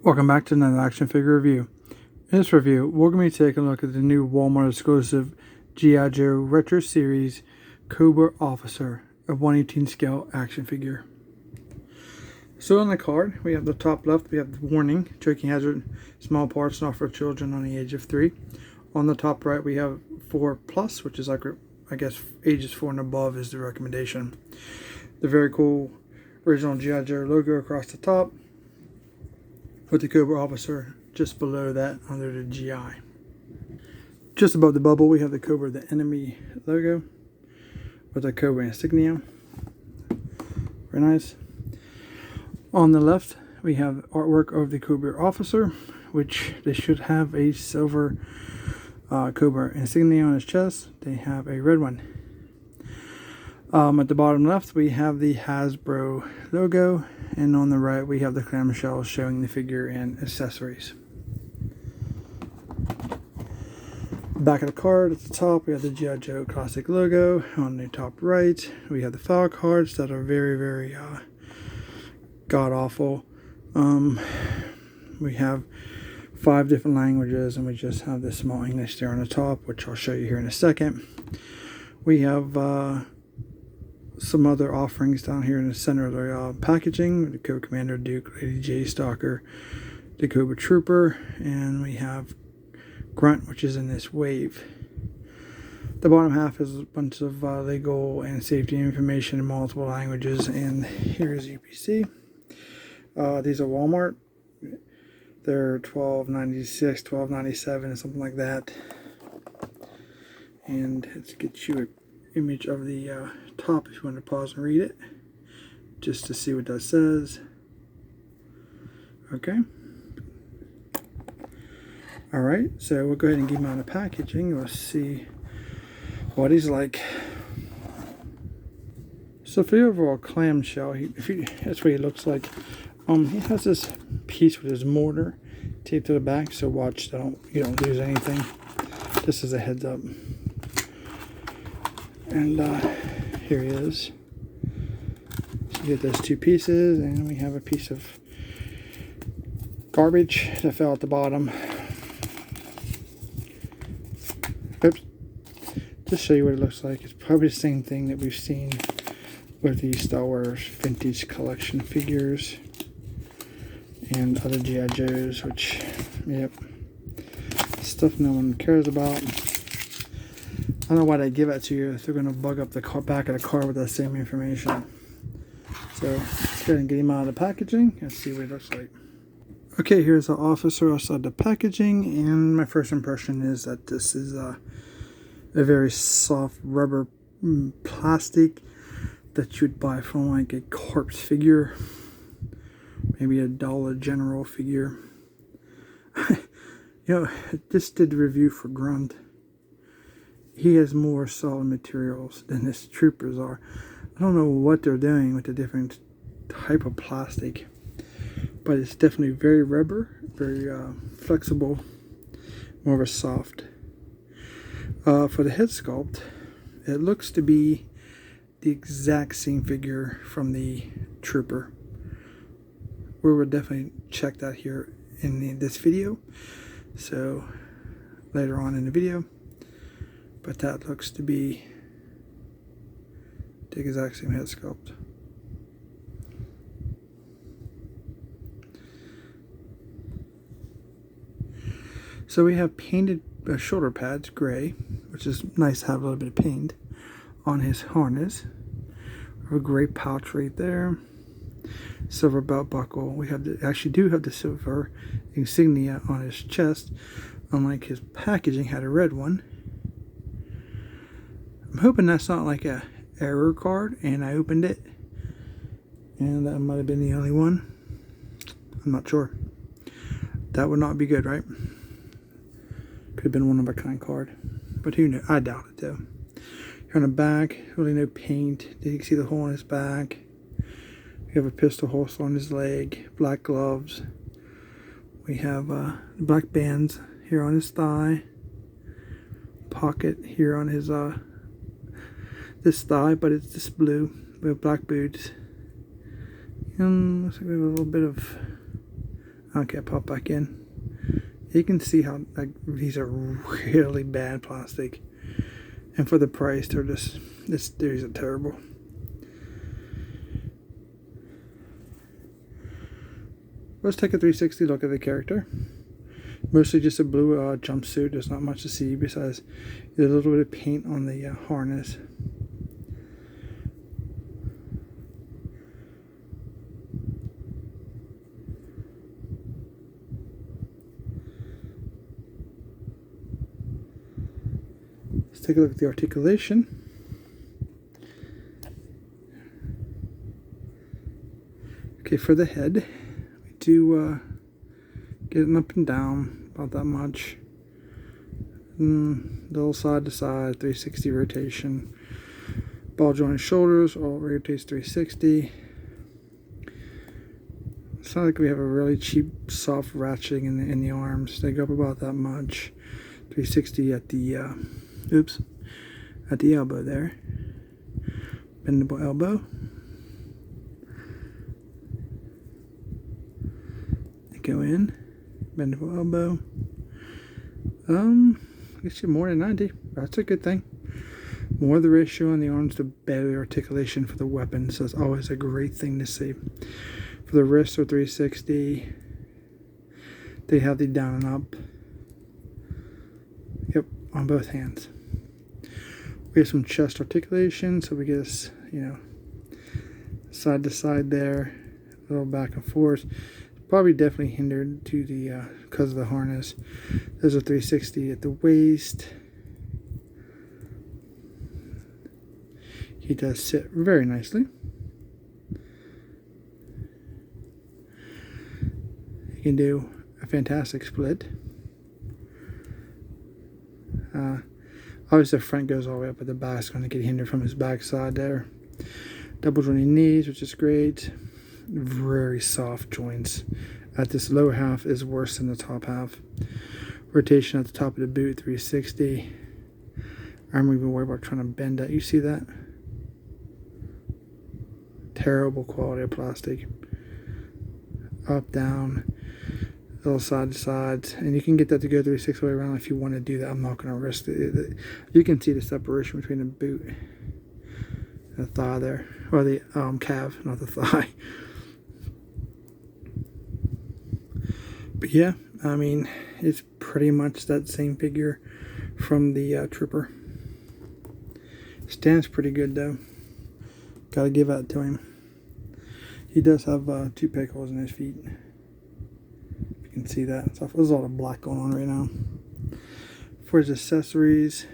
Welcome back to another action figure review. In this review, we're going to be taking a look at the new Walmart exclusive G.I. Joe Retro Series Cobra Officer, a 1/18 scale action figure. So on the card, we have the top left, we have the warning, choking hazard, small parts not for children on the age of 3. On the top right, we have 4+, which is like, I guess, ages 4 and above is the recommendation. The very cool original G.I. Joe logo across the top, with the Cobra Officer just below that under the GI. Just above the bubble, we have the Cobra the Enemy logo with the Cobra insignia. Very nice. On the left, we have artwork of the Cobra Officer, which they should have a silver Cobra insignia on his chest. They have a red one. At the bottom left, we have the Hasbro logo, and on the right, we have the clamshell showing the figure and accessories. Back of the card at the top, we have the G.I. Joe classic logo. On the top right, we have the file cards that are very god-awful. We have 5 different languages, and we just have this small English there on the top, which I'll show you here in a second. We have some other offerings down here in the center of the packaging. The Cobra Commander, Duke, Lady J, Stalker, the Cobra Trooper, and we have Grunt, which is in this wave. The bottom half is a bunch of legal and safety information in multiple languages, and here's UPC. These are Walmart. They're $12.96, $12.97, something like that. And let's get you an image of the top if you want to pause and read it, just to see what that says. Okay. Alright, so we'll go ahead and give him out the packaging. Let's see what he's like. So for the overall clamshell, that's what he looks like. He has this piece with his mortar taped to the back, so watch you don't lose anything. Just as a heads up. And here he is. So you get those 2 pieces, and we have a piece of garbage that fell at the bottom. Oops. Just show you what it looks like. It's probably the same thing that we've seen with the Star Wars Vintage Collection figures and other G.I. Joes, which, yep, stuff no one cares about. I don't know why they give that to you if they're going to bug up the back of the car with that same information. So let's go ahead and get him out of the packaging and see what it looks like. Okay, here's the officer outside the packaging, and my first impression is that this is a very soft rubber plastic that you'd buy from like a corpse figure, maybe a Dollar General figure. You know, I just did the review for Grunt. He has more solid materials than his troopers are. I don't know what they're doing with the different type of plastic, but it's definitely very rubber, very flexible, more of a soft. For the head sculpt, it looks to be the exact same figure from the trooper. We will definitely check that here in this video, so later on in the video. But that looks to be the exact same head sculpt. So we have painted shoulder pads, gray, which is nice to have a little bit of paint on his harness. We have a gray pouch right there. Silver belt buckle. We have actually do have the silver insignia on his chest, unlike his packaging had a red one. I'm hoping that's not like a error card and I opened it and that might have been the only one. I'm not sure. That would not be good, right? Could have been one of a kind card, but who knows? I doubt it though. Here on the back, really no paint. Did you see the hole in his back? We have a pistol holster on his leg, black gloves. We have black bands here on his thigh, pocket here on his this thigh, but it's this blue. We have black boots, and looks like we have a little bit of Okay, pop back in. You can see how like these are really bad plastic, and for the price, they're just these are terrible. Let's take a 360 look at the character. Mostly just a blue jumpsuit. There's not much to see besides there's a little bit of paint on the harness. Let's take a look at the articulation. Okay, for the head, we do get it up and down about that much. Little side to side, 360 rotation. Ball joint shoulders, all rotates 360. It's not like we have a really cheap, soft ratcheting in the arms. They go up about that much. 360 at the at the elbow there. Bendable elbow. They go in. Bendable elbow. I guess you're more than 90. That's a good thing. More the ratio on the arms, the better the articulation for the weapon. So it's always a great thing to see. For the wrists are 360. They have the down and up. Yep, on both hands. We have some chest articulation, so we get us, side to side there, a little back and forth. Probably definitely hindered to the because of the harness. There's a 360 at the waist. He does sit very nicely. He can do a fantastic split. Obviously the front goes all the way up, but the back's going to get hindered from his backside there. Double jointed knees, which is great. Very soft joints. At this lower half is worse than the top half. Rotation at the top of the boot, 360. I'm even worried about trying to bend that. You see that? Terrible quality of plastic. Up, down, little side to side, and you can get that to go 360 way around if you want to do that. I'm not going to risk it. You can see the separation between the boot and the thigh there, or the calf, not the thigh. But yeah, I mean, it's pretty much that same figure from the Trooper. Stands pretty good though. Gotta give that to him. He does have 2 peg holes in his feet. You can see that. So there's a lot of black going on right now. For his accessories,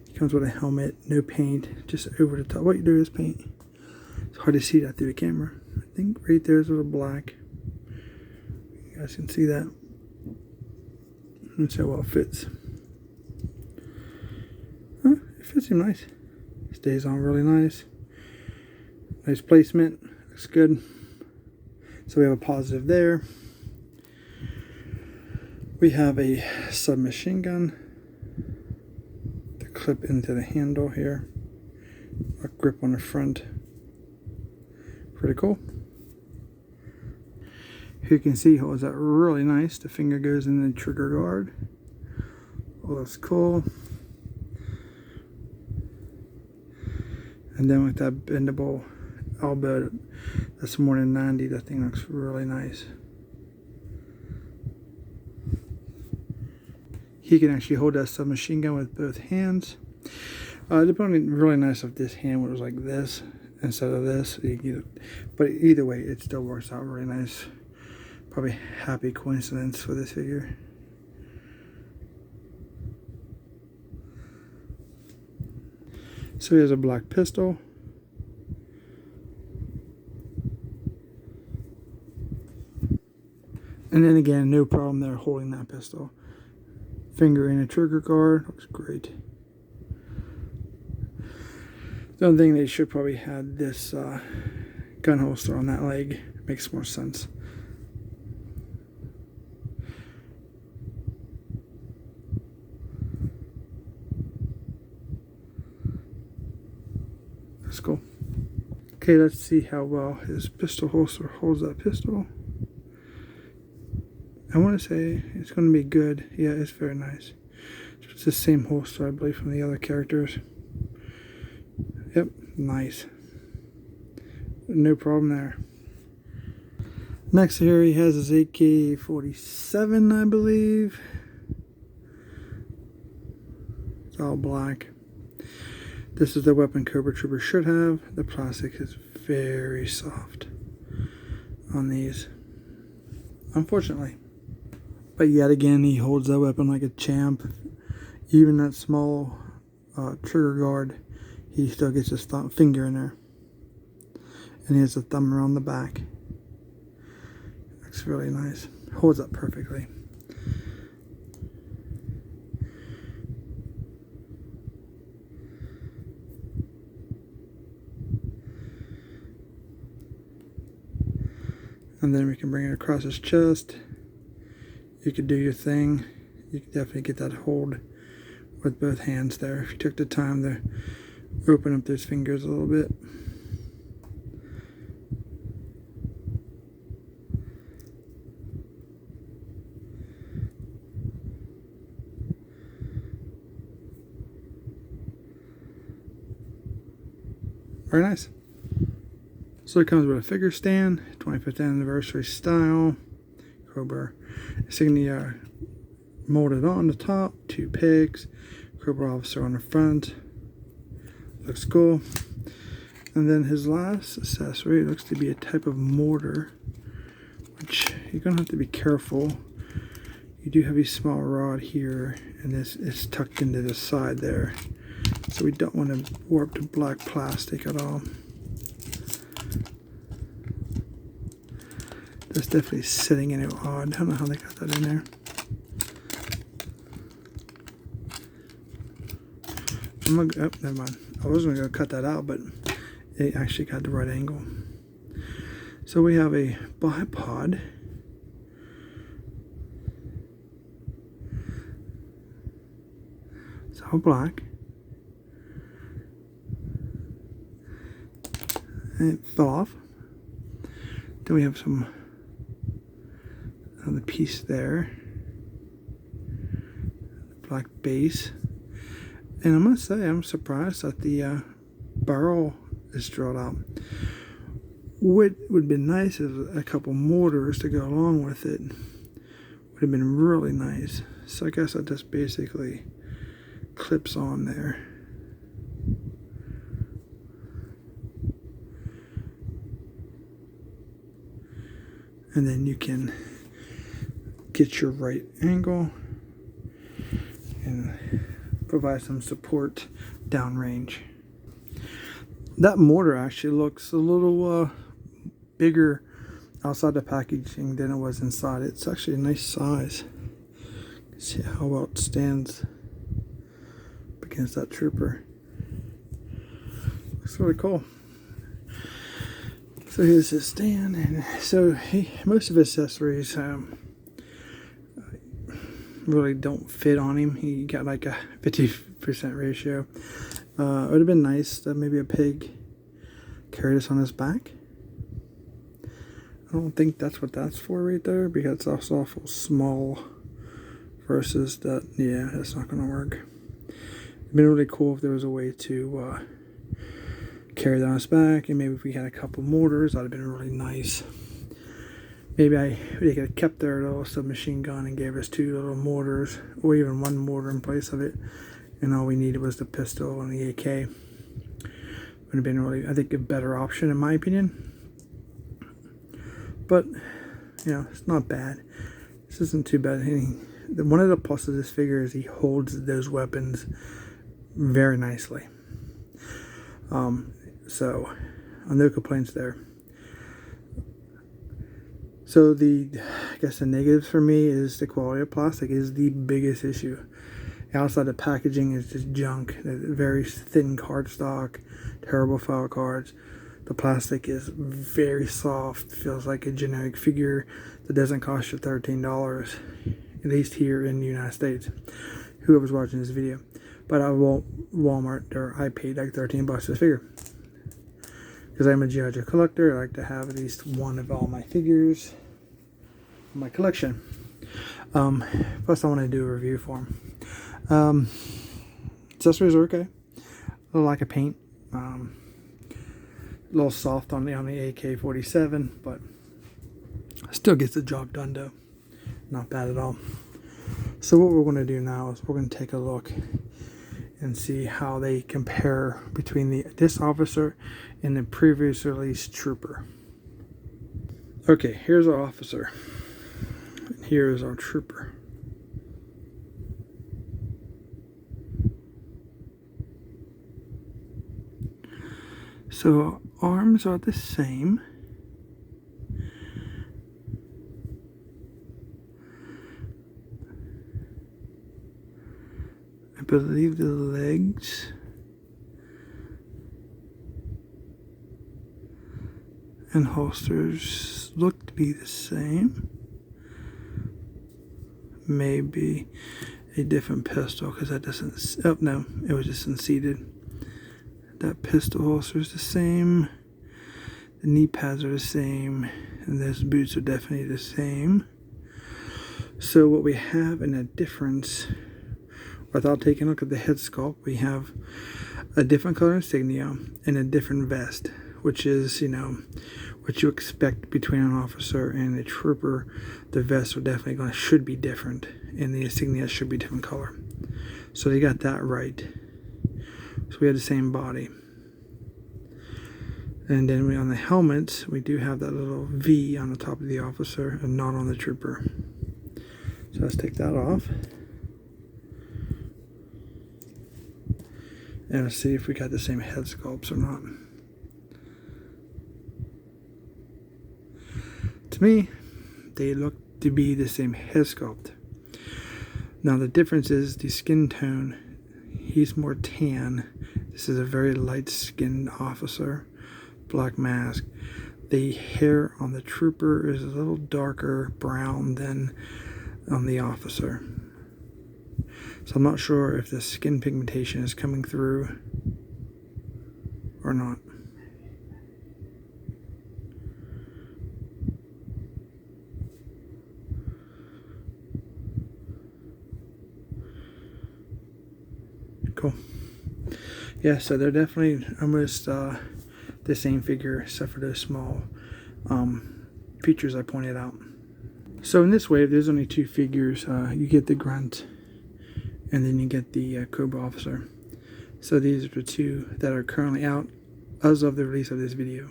he comes with a helmet, no paint, just over the top. What you do is paint. It's hard to see that through the camera. I think right there is a little black. You guys can see that. That's how well it fits. Huh, it fits him nice. Stays on really nice. Nice placement. Looks good. So we have a positive there. We have a submachine gun to clip into the handle here. A grip on the front. Pretty cool. Here you can see how is that really nice. The finger goes in the trigger guard. Oh, that's cool. And then with that bendable elbow, that's more than 90. That thing looks really nice. He can actually hold that submachine gun with both hands. It'd be really nice if this hand was like this instead of this. But either way, it still works out really nice. Probably happy coincidence for this figure. So he has a black pistol. And then again, no problem there holding that pistol. Finger in a trigger guard, looks great. The only thing they should probably have this gun holster on that leg. Makes more sense. That's cool. Okay, let's see how well his pistol holster holds that pistol. I want to say it's going to be good. Yeah, it's very nice. It's the same holster, I believe, from the other characters. Yep, nice. No problem there. Next here he has his AK-47, I believe. It's all black. This is the weapon Cobra Trooper should have. The plastic is very soft on these, unfortunately. But yet again, he holds that weapon like a champ. Even that small trigger guard, he still gets his finger in there. And he has a thumb around the back. Looks really nice. Holds up perfectly. And then we can bring it across his chest. You could do your thing. You can definitely get that hold with both hands there if you took the time to open up those fingers a little bit. Very nice. So it comes with a figure stand, 25th anniversary style, Cobra insignia molded on the top, 2 pegs, Cobra officer on the front. Looks cool. And then his last accessory looks to be a type of mortar, which you're gonna have to be careful. You do have a small rod here, and this is tucked into the side there. So we don't want to warp the black plastic at all. That's definitely sitting in it odd. I don't know how they got that in there. I'm gonna, oh, never mind. I was gonna go cut that out, but it actually got the right angle. So we have a bipod. It's all black. And it fell off. Then we have some on the piece there, black base. And I must say, I'm surprised that the barrel is drilled out. What would be nice is a couple mortars to go along with it. Would have been really nice. So I guess that just basically clips on there. And then you can get your right angle and provide some support downrange. That mortar actually looks a little bigger outside the packaging than it was inside. It's actually a nice size. See how well it stands against that trooper. Looks really cool. So here's his stand, and so most of his accessories really don't fit on him. He got like a 50% ratio. It would have been nice that maybe a pig carried this on his back. I don't think that's what that's for right there, because it's also awful small versus that. Yeah, that's not going to work. It'd been really cool if there was a way to carry that on his back, and maybe if we had a couple mortars, that would have been really nice. Maybe they could have kept their little submachine gun and gave us 2 little mortars, or even 1 mortar in place of it, and all we needed was the pistol and the AK. Would have been really, I think, a better option in my opinion. But you know, it's not bad. This isn't too bad. One of the pluses of this figure is he holds those weapons very nicely. So no complaints there. So I guess the negatives for me is the quality of plastic is the biggest issue. Outside the packaging is just junk. Very thin cardstock, terrible file cards. The plastic is very soft. Feels like a generic figure that doesn't cost you $13, at least here in the United States. Whoever's watching this video. But I won't Walmart, or I paid like 13 bucks for this figure. Because I'm a G.I.JOE collector, I like to have at least one of all my figures in my collection. Plus I want to do a review for them. Accessories are okay. A little lack of paint. A little soft on the AK-47, but still gets the job done though. Not bad at all. So what we're going to do now is we're going to take a look and see how they compare between this officer and the previous release trooper. Okay, here's our officer. Here's our trooper. So arms are the same. I believe the legs and holsters look to be the same. Maybe a different pistol because that doesn't. Oh no, it was just unseated. That pistol holster is the same. The knee pads are the same, and those boots are definitely the same. So what we have in a difference, without taking a look at the head sculpt, we have a different color insignia and a different vest, which is, you know, what you expect between an officer and a trooper. The vests are definitely should be different, and the insignia should be different color. So they got that right. So we had the same body. And then on the helmets, we do have that little V on the top of the officer and not on the trooper. So let's take that off. And let's see if we got the same head sculpts or not. To me, they look to be the same head sculpt. Now the difference is the skin tone. He's more tan. This is a very light-skinned officer. Black mask. The hair on the trooper is a little darker brown than on the officer. So I'm not sure if the skin pigmentation is coming through or not. Cool. Yeah, so they're definitely almost the same figure except for those small features I pointed out. So in this wave, there's only two figures. You get the Grunt and then you get the Cobra officer. So these are the two that are currently out as of the release of this video.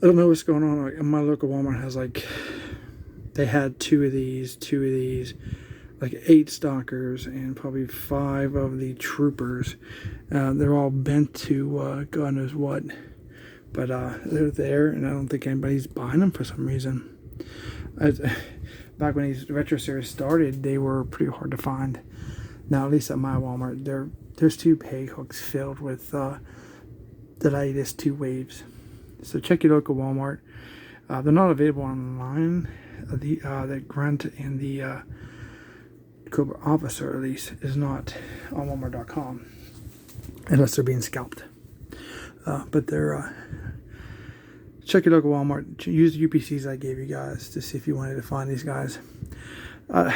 I don't know what's going on. Like, my local Walmart has they had two of these, like 8 stalkers and probably 5 of the troopers. They're all bent to God knows what, but they're there, and I don't think anybody's buying them for some reason. Back when these retro series started, they were pretty hard to find. Now, at least at my Walmart, there's 2 peg hooks filled with the latest 2 waves. So check your local Walmart. They're not available online. The Grunt and the Cobra officer, at least, is not on Walmart.com unless they're being scalped. But they're check your local Walmart. Use the UPCs I gave you guys to see if you wanted to find these guys. I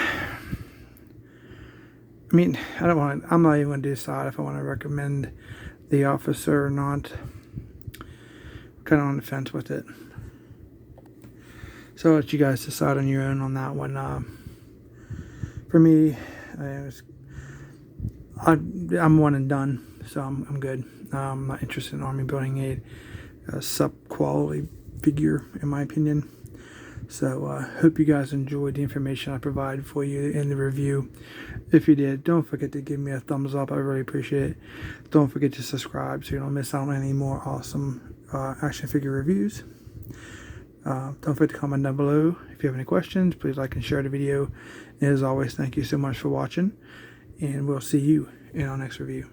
mean, I'm not even going to decide if I want to recommend the officer or not. I'm kind of on the fence with it. So I'll let you guys decide on your own on that one. For me, I'm one and done, so I'm good. I'm not interested in Army building a sub-quality figure, in my opinion. So hope you guys enjoyed the information I provided for you in the review. If you did, don't forget to give me a thumbs up. I really appreciate it. Don't forget to subscribe so you don't miss out on any more awesome action figure reviews. Don't forget to comment down below if you have any questions. Please like and share the video. And as always, thank you so much for watching, and we'll see you in our next review.